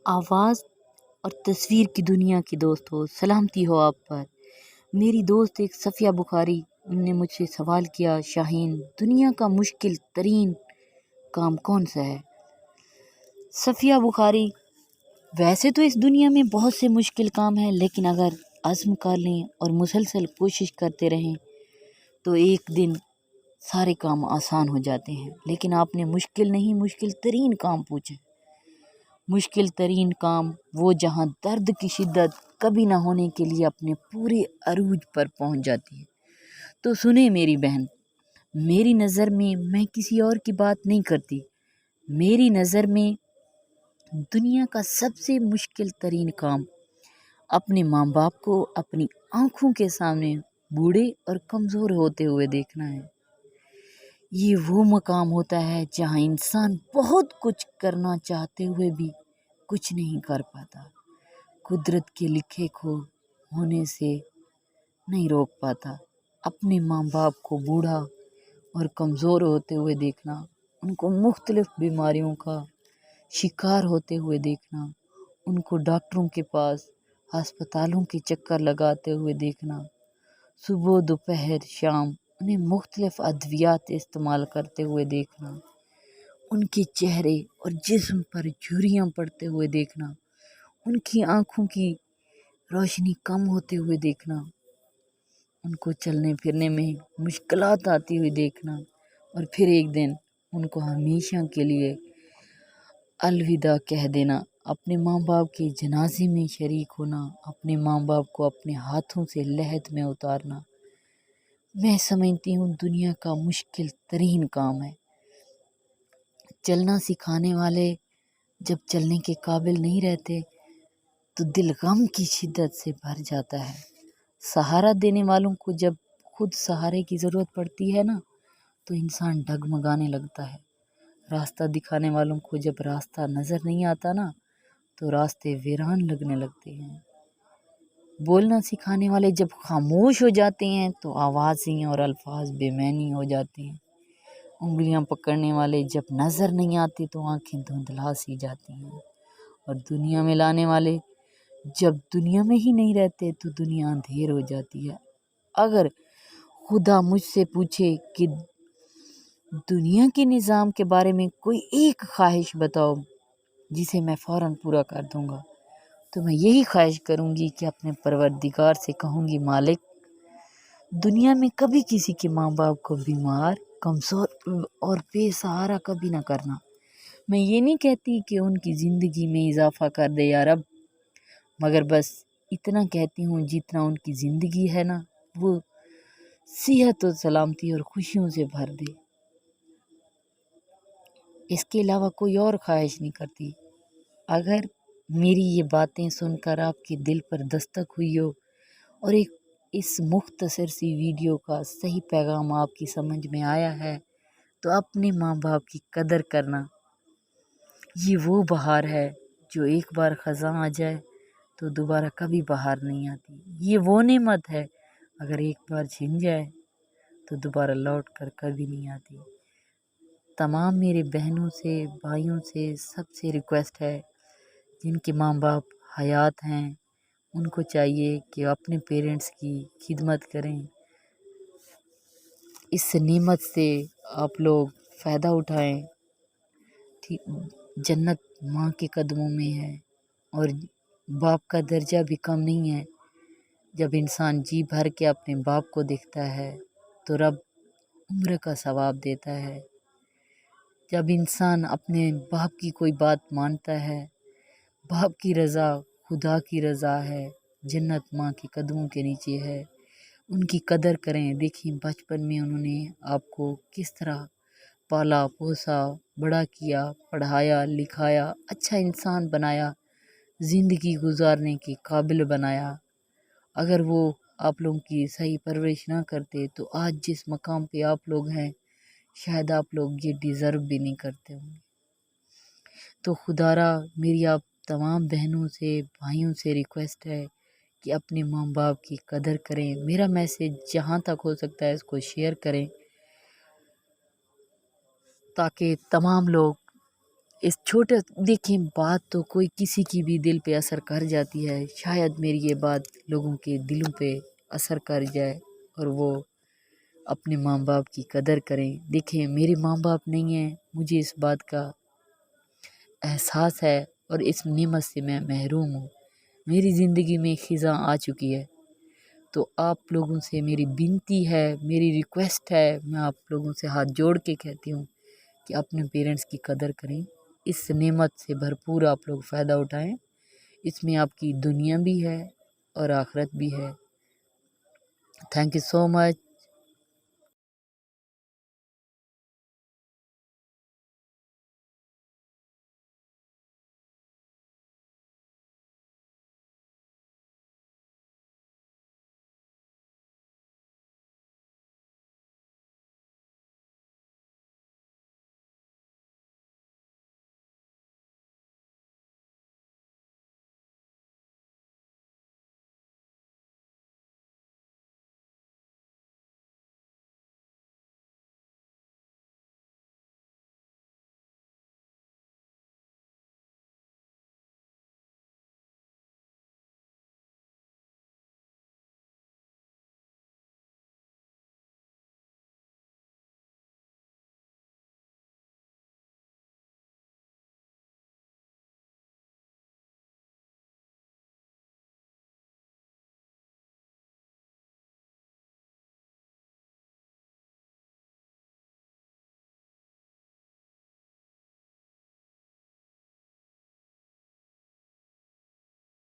آواز اور تصویر کی دنیا کی دوست ہو، سلامتی ہو آپ پر۔ میری دوست ایک صفیہ بخاری نے مجھ سے سوال کیا، شاہین دنیا کا مشکل ترین کام کون سا ہے؟ صفیہ بخاری: ویسے تو اس دنیا میں بہت سے مشکل کام ہیں، لیکن اگر عزم کر لیں اور مسلسل کوشش کرتے رہیں تو ایک دن سارے کام آسان ہو جاتے ہیں۔ لیکن آپ نے مشکل نہیں، مشکل ترین کام پوچھا۔ مشکل ترین کام وہ جہاں درد کی شدت کبھی نہ ہونے کے لیے اپنے پورے عروج پر پہنچ جاتی ہے۔ تو سنیں میری بہن، میری نظر میں کسی اور کی بات نہیں کرتی، میری نظر میں دنیا کا سب سے مشکل ترین کام اپنے ماں باپ کو اپنی آنکھوں کے سامنے بوڑھے اور کمزور ہوتے ہوئے دیکھنا ہے۔ یہ وہ مقام ہوتا ہے جہاں انسان بہت کچھ کرنا چاہتے ہوئے بھی کچھ نہیں کر پاتا، قدرت کے لکھے ہونے سے نہیں روک پاتا۔ اپنے ماں باپ کو بوڑھا اور کمزور ہوتے ہوئے دیکھنا، ان کو مختلف بیماریوں کا شکار ہوتے ہوئے دیکھنا، ان کو ڈاکٹروں کے پاس ہسپتالوں کے چکر لگاتے ہوئے دیکھنا، صبح دوپہر شام انہیں مختلف ادویات استعمال کرتے ہوئے دیکھنا، ان کے چہرے اور جسم پر جھریاں پڑتے ہوئے دیکھنا، ان کی آنکھوں کی روشنی کم ہوتے ہوئے دیکھنا، ان کو چلنے پھرنے میں مشکلات آتی ہوئی دیکھنا، اور پھر ایک دن ان کو ہمیشہ کے لیے الوداع کہہ دینا، اپنے ماں باپ کے جنازے میں شریک ہونا، اپنے ماں باپ کو اپنے ہاتھوں سے لحد میں اتارنا، میں سمجھتی ہوں دنیا کا مشکل ترین کام ہے۔ چلنا سکھانے والے جب چلنے کے قابل نہیں رہتے تو دل غم کی شدت سے بھر جاتا ہے۔ سہارا دینے والوں کو جب خود سہارے کی ضرورت پڑتی ہے نا تو انسان ڈگمگانے لگتا ہے۔ راستہ دکھانے والوں کو جب راستہ نظر نہیں آتا نا تو راستے ویران لگنے لگتے ہیں۔ بولنا سکھانے والے جب خاموش ہو جاتے ہیں تو آوازیں اور الفاظ بے معنی ہو جاتے ہیں۔ انگلیاں پکڑنے والے جب نظر نہیں آتے تو آنکھیں دھندلا سی جاتی ہیں، اور دنیا میں لانے والے جب دنیا میں ہی نہیں رہتے تو دنیا اندھیر ہو جاتی ہے۔ اگر خدا مجھ سے پوچھے کہ دنیا کے نظام کے بارے میں کوئی ایک خواہش بتاؤ جسے میں فوراً پورا کر دوں گا، تو میں یہی خواہش کروں گی کہ اپنے پروردگار سے کہوں گی، مالک دنیا میں کبھی کسی کے ماں باپ کو بیمار، کمزور اور بے سہارا کبھی نہ کرنا۔ میں یہ نہیں کہتی کہ ان کی زندگی میں اضافہ کر دے یا رب، مگر بس اتنا کہتی ہوں جتنا ان کی زندگی ہے نا وہ صحت و سلامتی اور خوشیوں سے بھر دے۔ اس کے علاوہ کوئی اور خواہش نہیں کرتی۔ اگر میری یہ باتیں سن کر آپ کے دل پر دستک ہوئی ہو اور اس مختصر سی ویڈیو کا صحیح پیغام آپ کی سمجھ میں آیا ہے تو اپنے ماں باپ کی قدر کرنا۔ یہ وہ بہار ہے جو ایک بار خزاں آ جائے تو دوبارہ کبھی بہار نہیں آتی۔ یہ وہ نعمت ہے اگر ایک بار چھن جائے تو دوبارہ لوٹ کر کبھی نہیں آتی۔ تمام میرے بہنوں سے، بھائیوں سے، سب سے ریکویسٹ ہے جن کے ماں باپ حیات ہیں ان کو چاہیے کہ اپنے پیرنٹس کی خدمت کریں۔ اس نعمت سے آپ لوگ فائدہ اٹھائیں۔ جنت ماں کے قدموں میں ہے اور باپ کا درجہ بھی کم نہیں ہے۔ جب انسان جی بھر کے اپنے باپ کو دیکھتا ہے تو رب عمر کا ثواب دیتا ہے۔ جب انسان اپنے باپ کی کوئی بات مانتا ہے، باپ کی رضا خدا کی رضا ہے، جنت ماں کے قدموں کے نیچے ہے۔ ان کی قدر کریں۔ دیکھیں بچپن میں انہوں نے آپ کو کس طرح پالا پوسا، بڑا کیا، پڑھایا لکھایا، اچھا انسان بنایا، زندگی گزارنے کے قابل بنایا۔ اگر وہ آپ لوگوں کی صحیح پرورش نہ کرتے تو آج جس مقام پہ آپ لوگ ہیں شاید آپ لوگ یہ ڈیزرو بھی نہیں کرتے ہوں گے۔ تو خدا را میری آپ تمام بہنوں سے، بھائیوں سے ریکویسٹ ہے کہ اپنے ماں باپ کی قدر کریں۔ میرا میسیج جہاں تک ہو سکتا ہے اس کو شیئر کریں تاکہ تمام لوگ اس چھوٹے دیکھیں بات تو کوئی کسی کی بھی دل پہ اثر کر جاتی ہے، شاید میری یہ بات لوگوں کے دلوں پہ اثر کر جائے اور وہ اپنے ماں باپ کی قدر کریں۔ دیکھیں میرے ماں باپ نہیں ہیں، مجھے اس بات کا احساس ہے اور اس نعمت سے میں محروم ہوں۔ میری زندگی میں خزاں آ چکی ہے، تو آپ لوگوں سے میری بنتی ہے، میری ریکویسٹ ہے، میں آپ لوگوں سے ہاتھ جوڑ کے کہتی ہوں کہ اپنے پیرنٹس کی قدر کریں۔ اس نعمت سے بھرپور آپ لوگ فائدہ اٹھائیں، اس میں آپ کی دنیا بھی ہے اور آخرت بھی ہے۔ Thank you so much.